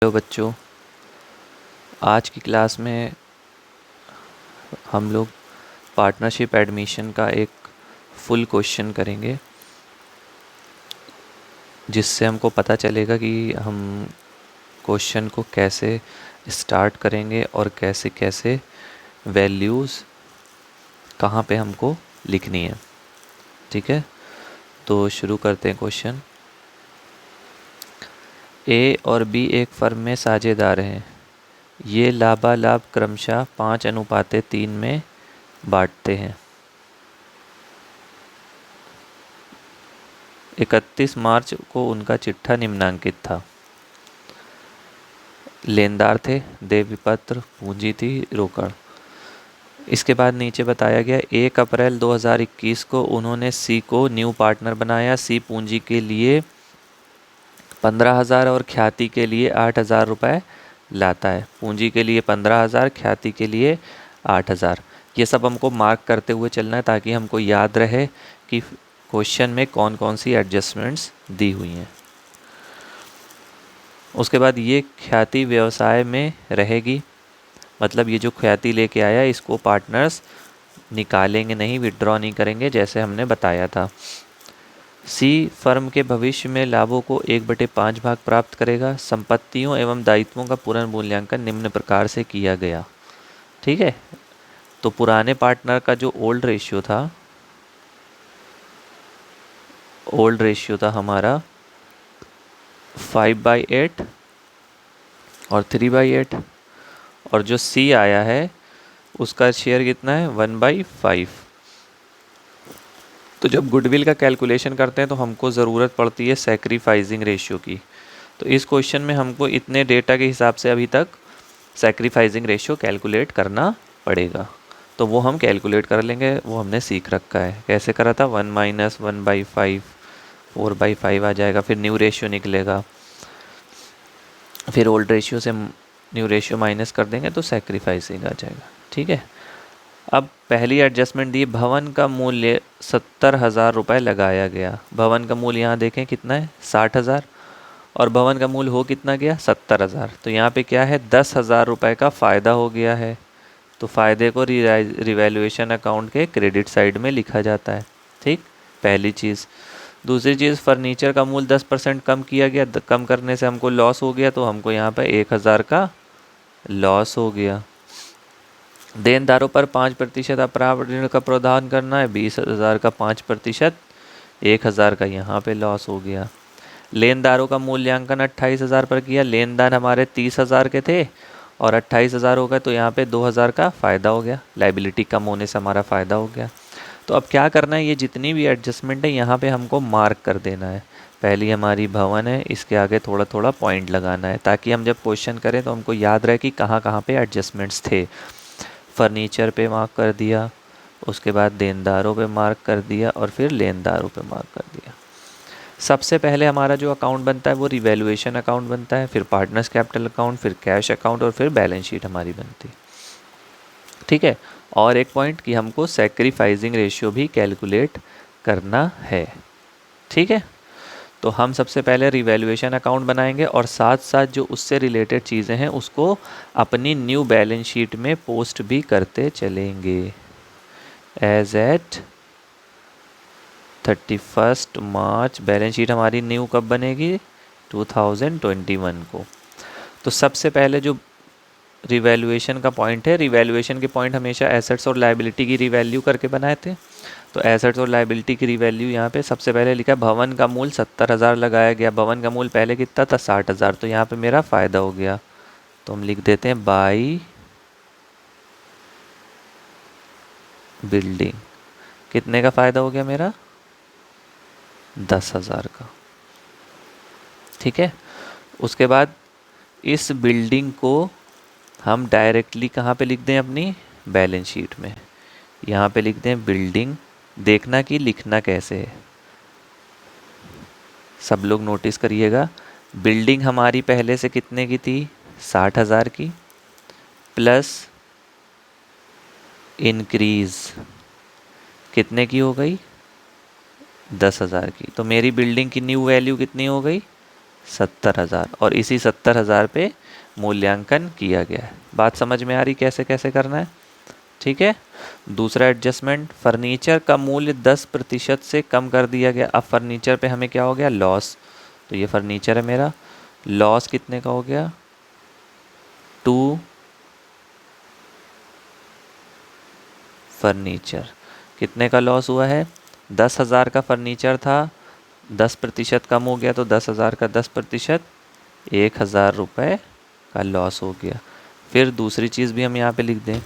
Hello बच्चों, आज की क्लास में हम लोग पार्टनरशिप एडमिशन का एक फुल क्वेश्चन करेंगे, जिससे हमको पता चलेगा कि हम क्वेश्चन को कैसे स्टार्ट करेंगे और कैसे कैसे वैल्यूज़ कहाँ पे हमको लिखनी है। ठीक है, तो शुरू करते हैं क्वेश्चन। ए और बी एक फर्म में साझेदार हैं। ये लाभालाभ क्रमशः 5:3 में बांटते हैं। 31 मार्च को उनका चिट्ठा निम्नांकित था। लेनदार थे देय विपत्र, पूंजी थी रोकड़। इसके बाद नीचे बताया गया 1 अप्रैल 2021 को उन्होंने सी को न्यू पार्टनर बनाया। सी पूंजी के लिए 15,000 और ख्याति के लिए 8,000 रुपये लाता है। पूंजी के लिए 15,000, ख्याति के लिए 8,000। ये सब हमको मार्क करते हुए चलना है ताकि हमको याद रहे कि क्वेश्चन में कौन कौन सी एडजस्टमेंट्स दी हुई हैं। उसके बाद ये ख्याति व्यवसाय में रहेगी, मतलब ये जो ख्याति लेके आया इसको पार्टनर्स निकालेंगे नहीं, विड्रॉ नहीं करेंगे, जैसे हमने बताया था। सी फर्म के भविष्य में लाभों को 1/5 भाग प्राप्त करेगा। संपत्तियों एवं दायित्वों का पुनर्मूल्यांकन निम्न प्रकार से किया गया। ठीक है, तो पुराने पार्टनर का जो ओल्ड रेशियो था हमारा 5/8 और 3/8, और जो सी आया है उसका शेयर कितना है 1/5। तो जब गुडविल का कैलकुलेशन करते हैं तो हमको ज़रूरत पड़ती है सैक्रिफाइसिंग रेशियो की। तो इस क्वेश्चन में हमको इतने डेटा के हिसाब से अभी तक सैक्रिफाइसिंग रेशियो कैलकुलेट करना पड़ेगा। तो वो हम कैलकुलेट कर लेंगे, वो हमने सीख रखा है। कैसे करा था, 1 - 1/5, 4/5 आ जाएगा। फिर न्यू रेशियो निकलेगा, फिर ओल्ड रेशियो से न्यू रेशियो माइनस कर देंगे तो सैक्रिफाइसिंग आ जाएगा। ठीक है, अब पहली एडजस्टमेंट दी, भवन का मूल्य 70,000 रुपये लगाया गया। भवन का मूल्य यहाँ देखें कितना है 60,000, और भवन का मूल्य हो कितना गया 70,000। तो यहाँ पे क्या है 10,000 रुपये का फ़ायदा हो गया है। तो फ़ायदे को रिवैल्यूएशन अकाउंट के क्रेडिट साइड में लिखा जाता है। ठीक, पहली चीज़। दूसरी चीज़, फर्नीचर का मूल्य 10% कम किया गया। कम करने से हमको लॉस हो गया, तो हमको यहाँ पे 1,000 का लॉस हो गया। देनदारों पर 5% अप्राप्य ऋण का प्रावधान करना है। 20,000 का 5%, 1,000 का यहाँ पे लॉस हो गया। लेनदारों का मूल्यांकन 28,000 पर किया। लेनदार हमारे 30,000 के थे और 28,000 हो गए, तो यहाँ पे 2,000 का फ़ायदा हो गया। लाइबिलिटी कम होने से हमारा फ़ायदा हो गया। तो अब क्या करना है, ये जितनी भी एडजस्टमेंट है यहाँ पे हमको मार्क कर देना है। पहली हमारी भवन है, इसके आगे थोड़ा थोड़ा पॉइंट लगाना है ताकि हम जब क्वेश्चन करें तो हमको याद रहे कि कहाँ कहाँ पे एडजस्टमेंट्स थे। फर्नीचर पे मार्क कर दिया, उसके बाद देनदारों पे मार्क कर दिया, और फिर लेनदारों पे मार्क कर दिया। सबसे पहले हमारा जो अकाउंट बनता है वो रिवैल्यूएशन अकाउंट बनता है, फिर पार्टनर्स कैपिटल अकाउंट, फिर कैश अकाउंट, और फिर बैलेंस शीट हमारी बनती। ठीक है, और एक पॉइंट कि हमको सैक्रिफाइसिंग रेशियो भी कैलकुलेट करना है। ठीक है, तो हम सबसे पहले रिवैल्यूएशन अकाउंट बनाएंगे और साथ साथ जो उससे रिलेटेड चीज़ें हैं उसको अपनी न्यू बैलेंस शीट में पोस्ट भी करते चलेंगे। एज एट 31 मार्च बैलेंस शीट हमारी न्यू कब बनेगी 2021 को। तो सबसे पहले जो रिवैल्यूएशन का पॉइंट है, रिवैल्यूएशन के पॉइंट हमेशा एसेट्स और लायबिलिटी की रिवैल्यू करके बनाए थे। तो एसेट्स और लायबिलिटी की रिवैल्यू यहाँ पे सबसे पहले लिखा है, भवन का मूल्य 70,000 लगाया गया। भवन का मूल्य पहले कितना था 60,000, तो यहाँ पे मेरा फ़ायदा हो गया। तो हम लिख देते हैं बाई बिल्डिंग। कितने का फ़ायदा हो गया मेरा 10,000 का। ठीक है, उसके बाद इस बिल्डिंग को हम डायरेक्टली कहाँ पे लिख दें, अपनी बैलेंस शीट में। यहाँ पे लिख दें बिल्डिंग। देखना कि लिखना कैसे है, सब लोग नोटिस करिएगा। बिल्डिंग हमारी पहले से कितने की थी 60,000 की, प्लस इंक्रीज कितने की हो गई 10,000 की। तो मेरी बिल्डिंग की न्यू वैल्यू कितनी हो गई 70,000 और इसी 70,000 पे मूल्यांकन किया गया है। बात समझ में आ रही कैसे कैसे करना है? ठीक है। दूसरा एडजस्टमेंट, फर्नीचर का मूल्य 10% से कम कर दिया गया। अब फर्नीचर पे हमें क्या हो गया? लॉस। तो ये फर्नीचर है मेरा, लॉस कितने का हो गया? 2 फर्नीचर। कितने का लॉस हुआ है? 10,000 का फर्नीचर था, 10% कम हो गया तो 10,000 का 10%, 1,000 रुपये का लॉस हो गया। फिर दूसरी चीज़ भी हम यहाँ पे लिख दें,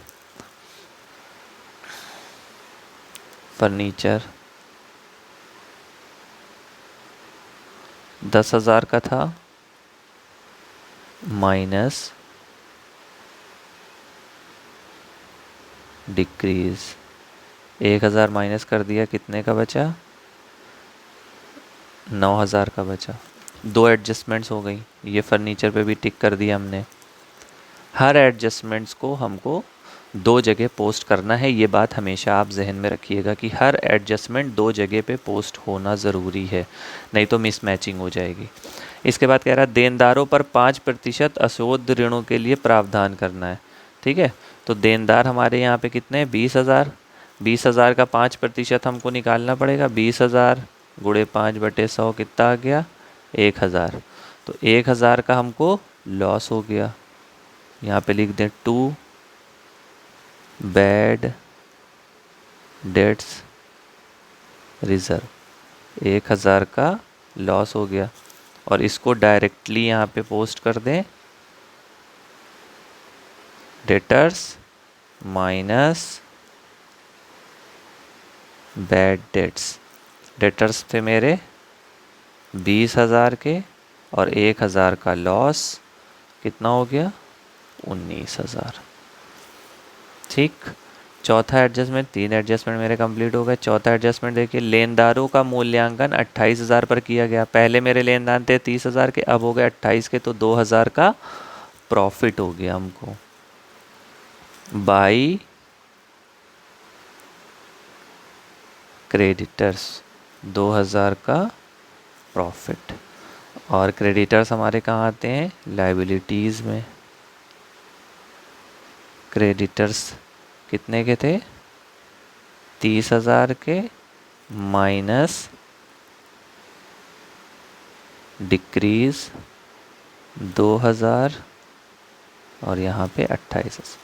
फर्नीचर 10,000 का था माइनस डिक्रीज, 1,000 माइनस कर दिया, कितने का बचा? 9,000 का बचा। दो एडजस्टमेंट्स हो गई, ये फर्नीचर पे भी टिक कर दिया हमने। हर एडजस्टमेंट्स को हमको 2 जगह पोस्ट करना है, ये बात हमेशा आप जहन में रखिएगा कि हर एडजस्टमेंट 2 जगह पे पोस्ट होना ज़रूरी है, नहीं तो मिसमैचिंग हो जाएगी। इसके बाद कह रहा है देनदारों पर 5% अशोध ऋणों के लिए प्रावधान करना है। ठीक है, तो देनदार हमारे यहाँ पे कितने हैं? 20,000। 20,000 का 5% हमको निकालना पड़ेगा। 20,000 गुणे 5/100 कितना आ गया? 1,000। तो 1,000 का हमको लॉस हो गया। यहाँ पे लिख दें 2 बैड डेट्स रिजर्व, 1,000 का लॉस हो गया। और इसको डायरेक्टली यहाँ पे पोस्ट कर दें, debtors minus bad debts. Debtors थे मेरे 20,000 के और 1,000 का लॉस कितना हो गया? 19,000। ठीक। चौथा एडजस्टमेंट, 3 एडजस्टमेंट मेरे कंप्लीट हो गए। चौथा एडजस्टमेंट देखिए, लेनदारों का मूल्यांकन 28,000 पर किया गया। पहले मेरे लेनदान थे 30,000 के, अब हो गए 28 के, तो 2,000 का प्रॉफिट हो गया हमको बाई क्रेडिटर्स, 2,000 का प्रॉफिट। और क्रेडिटर्स हमारे कहाँ आते हैं? लाइबिलिटीज़ में। क्रेडिटर्स कितने के थे? 30,000 के माइनस डिक्रीज 2,000 और यहाँ पे 28,000।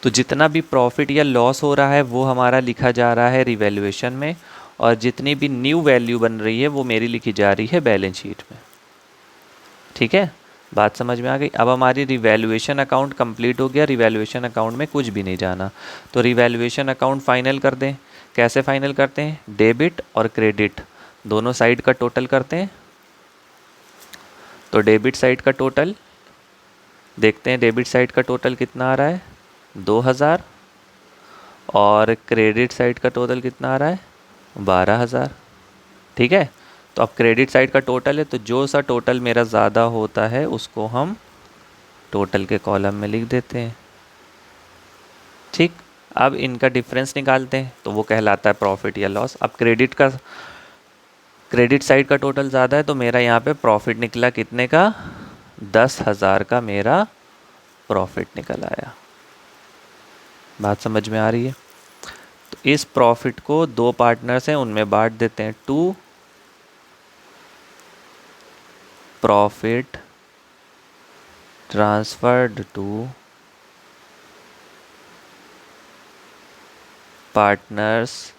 तो जितना भी प्रॉफिट या लॉस हो रहा है वो हमारा लिखा जा रहा है रिवैल्यूएशन में, और जितनी भी न्यू वैल्यू बन रही है वो मेरी लिखी जा रही है बैलेंस शीट में। ठीक है, बात समझ में आ गई? अब हमारी रिवैल्यूएशन अकाउंट कंप्लीट हो गया। रिवैल्यूएशन अकाउंट में कुछ भी नहीं जाना, तो रिवैल्यूएशन अकाउंट फाइनल कर दें। कैसे फाइनल करते हैं? डेबिट और क्रेडिट दोनों साइड का टोटल करते हैं। तो डेबिट साइड का टोटल देखते हैं, डेबिट साइड का टोटल कितना आ रहा है? 2,000। और क्रेडिट साइड का टोटल कितना आ रहा है? 12,000। ठीक है, तो अब क्रेडिट साइड का टोटल है, तो जो सा टोटल मेरा ज़्यादा होता है उसको हम टोटल के कॉलम में लिख देते हैं। ठीक, अब इनका डिफरेंस निकालते हैं तो वो कहलाता है प्रॉफिट या लॉस। अब क्रेडिट साइड का टोटल ज़्यादा है, तो मेरा यहाँ पे प्रॉफिट निकला कितने का? 10,000 का मेरा प्रॉफिट निकल आया। बात समझ में आ रही है? तो इस प्रॉफिट को 2 पार्टनर्स हैं उनमें बांट देते हैं। 2 profit transferred to partners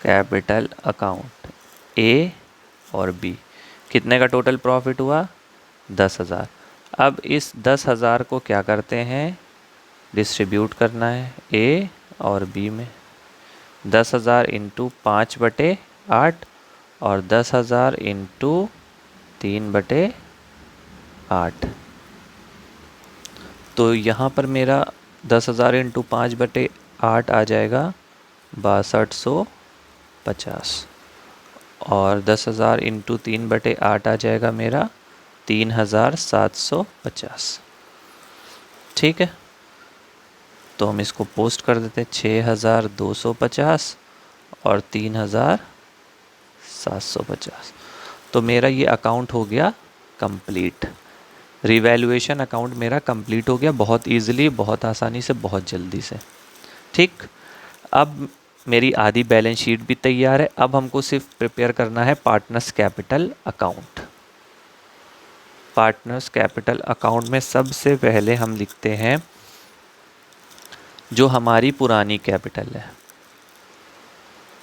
capital account, A और बी। कितने का टोटल प्रॉफिट हुआ? 10,000। अब इस 10,000 को क्या करते हैं? डिस्ट्रीब्यूट करना है ए और बी में। 10,000 इंटू 5/8 और 10,000 इंटू 3/8। तो यहाँ पर मेरा 10,000 इंटू 5/8 आ जाएगा 6250, और 10,000 इंटू 3/8 आ जाएगा मेरा 3,750। ठीक है, तो हम इसको पोस्ट कर देते हैं 6,250 और 3,750। तो मेरा ये अकाउंट हो गया कंप्लीट। रिवैल्यूएशन अकाउंट मेरा कंप्लीट हो गया बहुत ईजिली, बहुत आसानी से, बहुत जल्दी से। ठीक, अब मेरी आधी बैलेंस शीट भी तैयार है। अब हमको सिर्फ प्रिपेयर करना है partners capital account. Partners capital account में सबसे पहले हम लिखते हैं जो हमारी पुरानी कैपिटल है।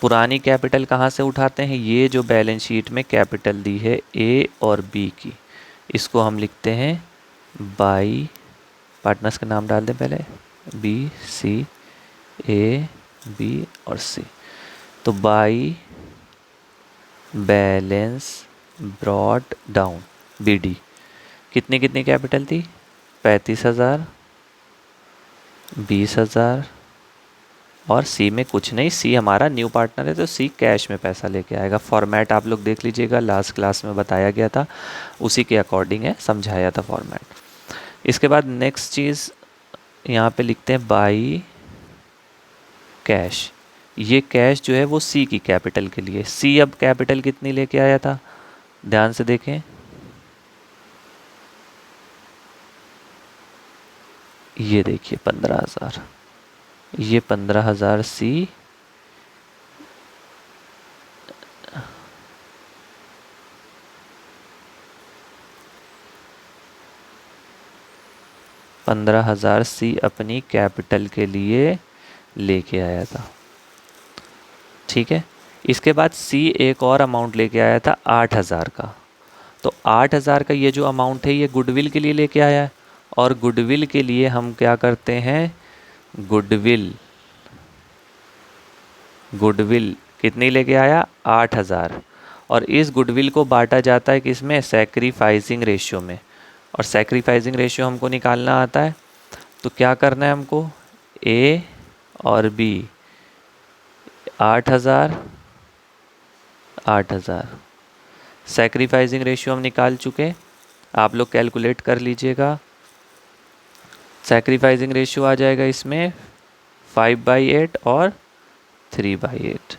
पुरानी कैपिटल कहाँ से उठाते हैं? ये जो बैलेंस शीट में कैपिटल दी है ए और बी की, इसको हम लिखते हैं बाई, पार्टनर्स का नाम डाल दें पहले, बी सी, ए बी और सी। तो by balance brought down BD, कितनी कितनी कैपिटल थी? 35,000, 20,000 और सी में कुछ नहीं। सी हमारा न्यू पार्टनर है तो सी कैश में पैसा लेके आएगा। फॉर्मेट आप लोग देख लीजिएगा, लास्ट क्लास में बताया गया था, उसी के अकॉर्डिंग है, समझाया था फॉर्मेट। इसके बाद नेक्स्ट चीज़ यहाँ पे लिखते हैं बाई कैश। ये कैश जो है वो सी की कैपिटल के लिए। सी अब कैपिटल कितनी लेके आया था? ध्यान से देखें, ये देखिए 15,000। ये 15,000 सी, सी अपनी कैपिटल के लिए लेके आया था। ठीक है, इसके बाद सी एक और अमाउंट लेके आया था 8,000 का। तो 8,000 का ये जो अमाउंट है ये गुडविल के लिए लेके आया है, और गुडविल के लिए हम क्या करते हैं? गुडविल कितनी लेके आया? 8,000। और इस गुडविल को बांटा जाता है किसमें? सैक्रिफाइसिंग रेशियो में। और सैक्रिफाइसिंग रेशियो हमको निकालना आता है, तो क्या करना है हमको? ए और बी 8,000 8,000। सैक्रिफाइसिंग रेशियो हम निकाल चुके, आप लोग कैलकुलेट कर लीजिएगा। सैक्रिफाइसिंग रेशियो आ जाएगा इसमें 5/8 और 3/8।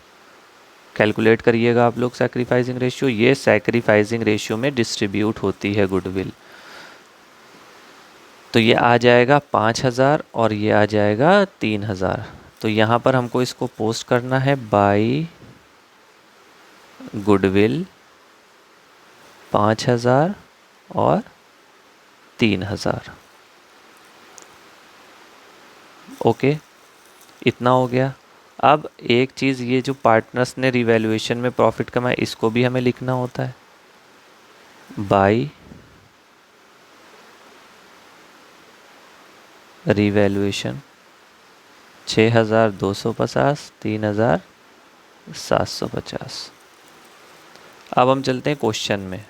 कैलकुलेट करिएगा आप लोग सैक्रिफाइसिंग रेशियो। ये सैक्रिफाइसिंग रेशियो में डिस्ट्रीब्यूट होती है गुडविल। तो ये आ जाएगा 5,000 और ये आ जाएगा 3,000। तो यहाँ पर हमको इसको पोस्ट करना है बाई गुडविल 5,000 और 3,000। ओके, इतना हो गया। अब एक चीज़, ये जो पार्टनर्स ने रिवैल्यूएशन में प्रॉफिट कमाया, इसको भी हमें लिखना होता है बाई रिवैल्यूएशन 6,250, 3,750। अब हम चलते हैं क्वेश्चन में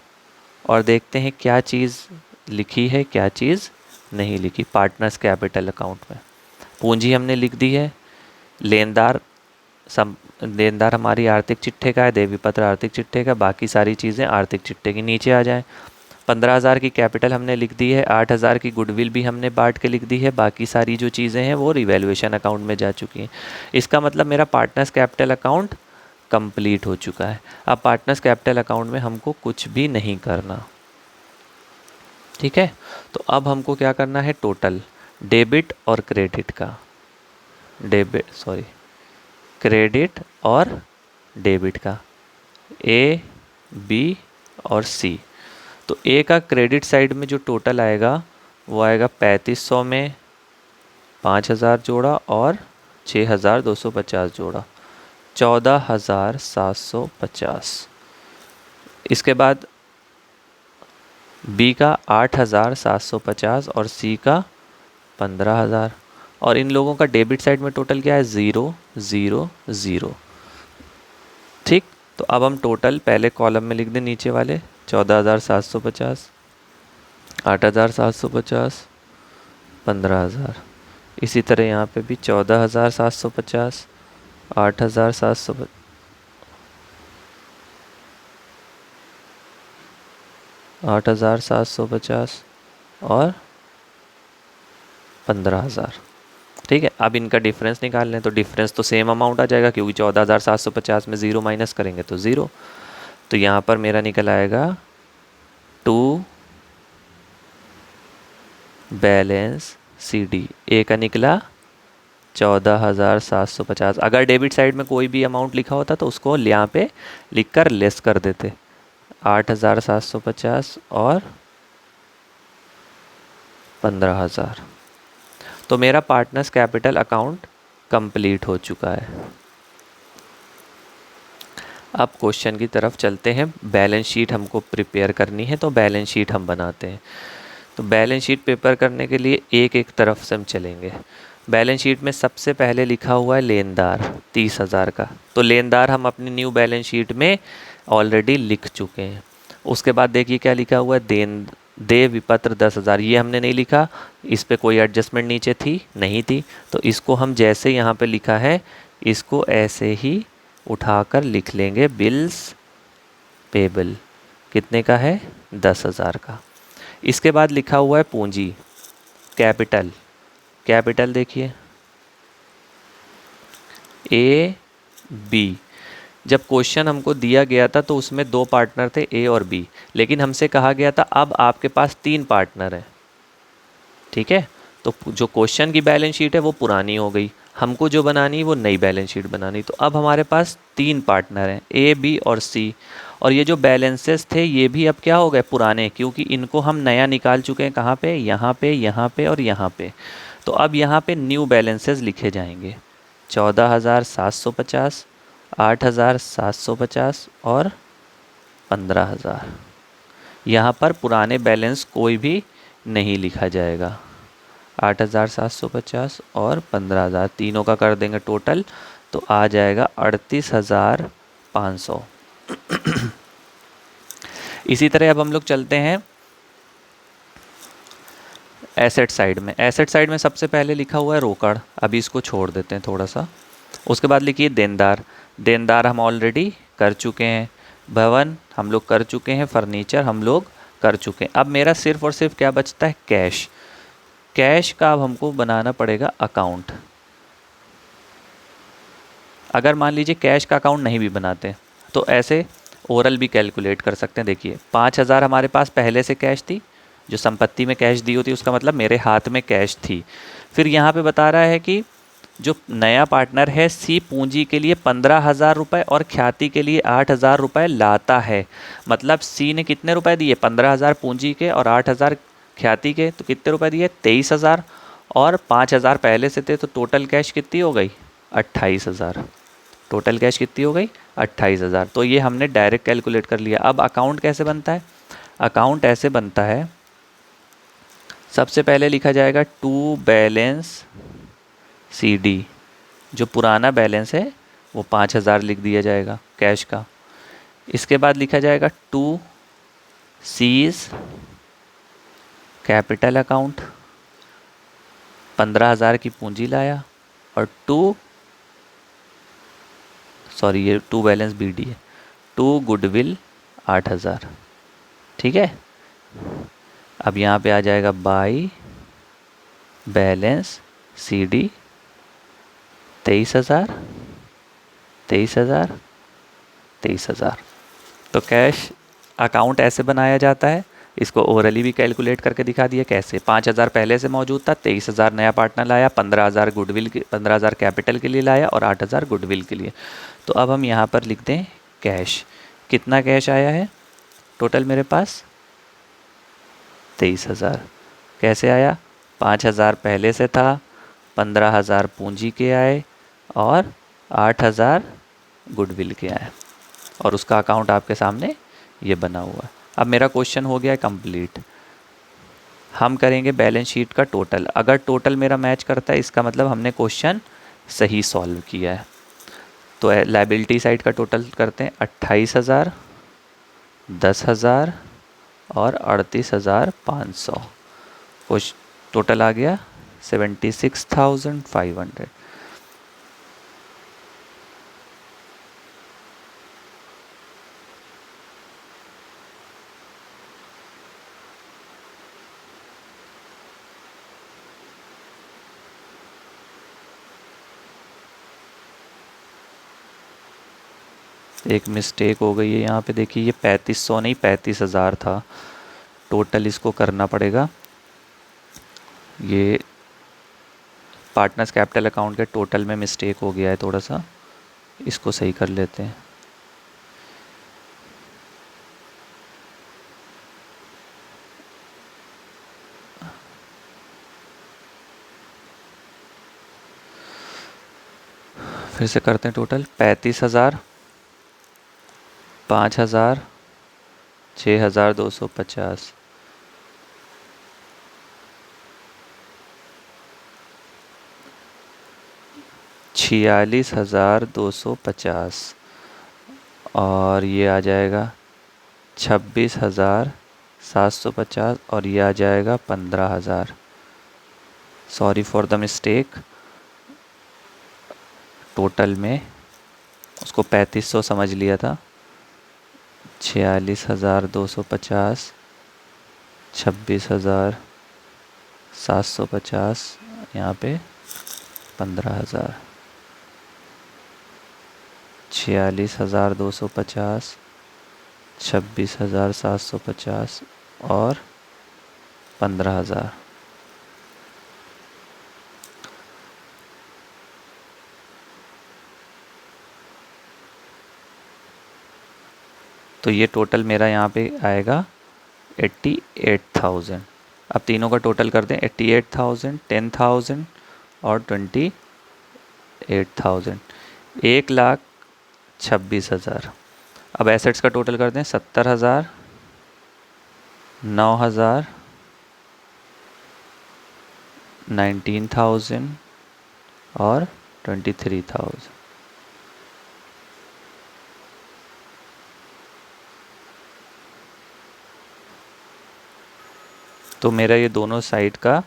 और देखते हैं क्या चीज़ लिखी है, क्या चीज़ नहीं लिखी। पार्टनर्स कैपिटल अकाउंट में पूंजी हमने लिख दी है। लेनदार हमारी आर्थिक चिट्ठे का है, देवी पत्र आर्थिक चिट्ठे का, बाकी सारी चीज़ें आर्थिक चिट्ठे की नीचे आ जाएं। 15,000 की कैपिटल हमने लिख दी है, 8,000 की गुडविल भी हमने बांट के लिख दी है, बाकी सारी जो चीज़ें हैं वो रिवैल्यूएशन अकाउंट में जा चुकी हैं। इसका मतलब मेरा पार्टनर्स कैपिटल अकाउंट कंप्लीट हो चुका है। अब पार्टनर्स कैपिटल अकाउंट में हमको कुछ भी नहीं करना। ठीक है, तो अब हमको क्या करना है? टोटल डेबिट और क्रेडिट का, क्रेडिट और डेबिट का, ए बी और सी। तो ए का क्रेडिट साइड में जो टोटल आएगा वो आएगा 3500 में 5,000 जोड़ा और 6,250 जोड़ा, 14,750। इसके बाद बी का 8,750 और सी का 15,000। और इन लोगों का डेबिट साइड में टोटल क्या है? 0 0 0। ठीक, तो अब हम टोटल पहले कॉलम में लिख दें नीचे वाले 14,750, 8,750, 15,000। इसी तरह यहाँ पे भी 14,750, 8,750, 8,750 और 15,000। ठीक है, अब इनका डिफरेंस निकाल लें तो डिफरेंस तो सेम अमाउंट आ जाएगा, क्योंकि 14,750 में 0 माइनस करेंगे तो 0। तो यहाँ पर मेरा निकल आएगा टू बैलेंस CD। ए का निकला 14,750। अगर डेबिट साइड में कोई भी अमाउंट लिखा होता तो उसको यहाँ पे लिख कर लेस कर देते, 8,750 और 15,000। तो मेरा पार्टनर्स कैपिटल अकाउंट कंप्लीट हो चुका है। अब क्वेश्चन की तरफ चलते हैं। बैलेंस शीट हमको प्रिपेयर करनी है, तो बैलेंस शीट हम बनाते हैं। तो बैलेंस शीट प्रिपेयर करने के लिए एक एक तरफ से हम चलेंगे। बैलेंस शीट में सबसे पहले लिखा हुआ है लेनदार 30,000 का, तो लेनदार हम अपनी न्यू बैलेंस शीट में ऑलरेडी लिख चुके हैं। उसके बाद देखिए क्या लिखा हुआ है, देय विपत्र 10,000, ये हमने नहीं लिखा, इस पे कोई एडजस्टमेंट नीचे थी नहीं थी, तो इसको हम जैसे यहाँ पे लिखा है इसको ऐसे ही उठाकर लिख लेंगे। बिल्स पेबल कितने का है, 10,000 का। इसके बाद लिखा हुआ है पूंजी कैपिटल। कैपिटल देखिए AB। जब क्वेश्चन हमको दिया गया था तो उसमें 2 पार्टनर थे A और B, लेकिन हमसे कहा गया था अब आपके पास 3 पार्टनर हैं। ठीक है, तो जो क्वेश्चन की बैलेंस शीट है वो पुरानी हो गई, हमको जो बनानी वो नई बैलेंस शीट बनानी। तो अब हमारे पास 3 पार्टनर हैं A, B और C, और ये जो बैलेंसेस थे ये भी अब क्या हो गए, पुराने, क्योंकि इनको हम नया निकाल चुके हैं। कहाँ पे, यहाँ पे, यहाँ पे और यहाँ पे। तो अब यहाँ पे न्यू बैलेंसेस लिखे जाएंगे, 14,750, 8,750 और 15,000। यहाँ पर पुराने बैलेंस कोई भी नहीं लिखा जाएगा। 8,750 और 15,000 तीनों का कर देंगे टोटल, तो आ जाएगा 38,500। इसी तरह अब हम लोग चलते हैं एसेट साइड में। एसेट साइड में सबसे पहले लिखा हुआ है रोकड़, अभी इसको छोड़ देते हैं थोड़ा सा। उसके बाद लिखिए देनदार। देनदार हम ऑलरेडी कर चुके हैं। भवन हम लोग कर चुके हैं। फर्नीचर हम लोग कर चुके हैं। अब मेरा सिर्फ और सिर्फ क्या बचता है, कैश। कैश का अब हमको बनाना पड़ेगा अकाउंट। अगर मान लीजिए कैश का अकाउंट नहीं भी बनाते तो ऐसे ओरल भी कैलकुलेट कर सकते हैं। देखिए 5,000 हमारे पास पहले से कैश थी, जो संपत्ति में कैश दी होती है उसका मतलब मेरे हाथ में कैश थी। फिर यहाँ पे बता रहा है कि जो नया पार्टनर है C पूंजी के लिए 15,000 रुपये और ख्याति के लिए 8,000 रुपये लाता है। मतलब C ने कितने रुपए दिए, 15,000 पूंजी के और 8,000 ख्याति के, तो कितने रुपए दिए, 23,000, और 5,000 पहले से थे, तो टोटल कैश कितनी हो गई, 28,000। टोटल कैश कितनी हो गई, 28,000। तो ये हमने डायरेक्ट कैलकुलेट कर लिया। अब अकाउंट कैसे बनता है, अकाउंट ऐसे बनता है, सबसे पहले लिखा जाएगा टू बैलेंस CD। जो पुराना बैलेंस है वो 5,000 लिख दिया जाएगा कैश का। इसके बाद लिखा जाएगा टू सीज कैपिटल अकाउंट, 15,000 की पूंजी लाया, और ये टू बैलेंस BD है, टू गुडविल 8,000। ठीक है, अब यहाँ पे आ जाएगा बाई बैलेंस CD 23,000, 23,000, 23,000। तो कैश अकाउंट ऐसे बनाया जाता है। इसको ओरली भी कैलकुलेट करके दिखा दिया कैसे। 5,000 पहले से मौजूद था, 23,000 नया पार्टनर लाया, 15,000 गुडविल के 15,000 कैपिटल के लिए लाया और 8,000 गुडविल के लिए। तो अब हम यहाँ पर लिख दें कैश। कितना कैश आया है टोटल मेरे पास, 23,000। कैसे आया, 5,000 पहले से था, 15,000 पूंजी के आए और 8,000 गुडविल के आए, और उसका अकाउंट आपके सामने ये बना हुआ है। अब मेरा क्वेश्चन हो गया है कंप्लीट। हम करेंगे बैलेंस शीट का टोटल। अगर टोटल मेरा मैच करता है इसका मतलब हमने क्वेश्चन सही सॉल्व किया है। तो लायबिलिटी साइड का टोटल करते हैं, 28,000, 10,000 और 38,500। कुछ टोटल आ गया 76,500। एक मिस्टेक हो गई है यहाँ पे, देखिए ये 3500 नहीं 35,000 था। टोटल इसको करना पड़ेगा, ये पार्टनर्स कैपिटल अकाउंट के टोटल में मिस्टेक हो गया है थोड़ा सा, इसको सही कर लेते हैं। फिर से करते हैं टोटल, 35,000, 5,000, 6,250, 46,250 और ये आ जाएगा 26,750 और ये आ जाएगा 15,000। Sorry for the mistake, total में उसको 3500 समझ लिया था। 46,250, 26,750, यहाँ पे 15,000। 46,250, 26,750 और 15,000। तो ये टोटल मेरा यहाँ पे आएगा 88,000। अब तीनों का टोटल कर दें, 88,000, 10,000 और 28,000, 1,26,000। अब एसेट्स का टोटल कर दें, 70,000, 9,000, 19,000 और 23,000। तो मेरा ये दोनों साइड का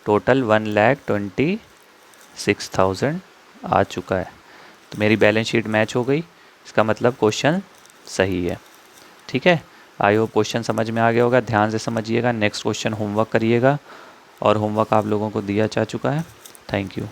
टोटल 1,26,000 आ चुका है। तो मेरी बैलेंस शीट मैच हो गई, इसका मतलब क्वेश्चन सही है। ठीक है, आई होप क्वेश्चन समझ में आ गया होगा। ध्यान से समझिएगा, नेक्स्ट क्वेश्चन होमवर्क करिएगा और होमवर्क आप लोगों को दिया जा चुका है। Thank you.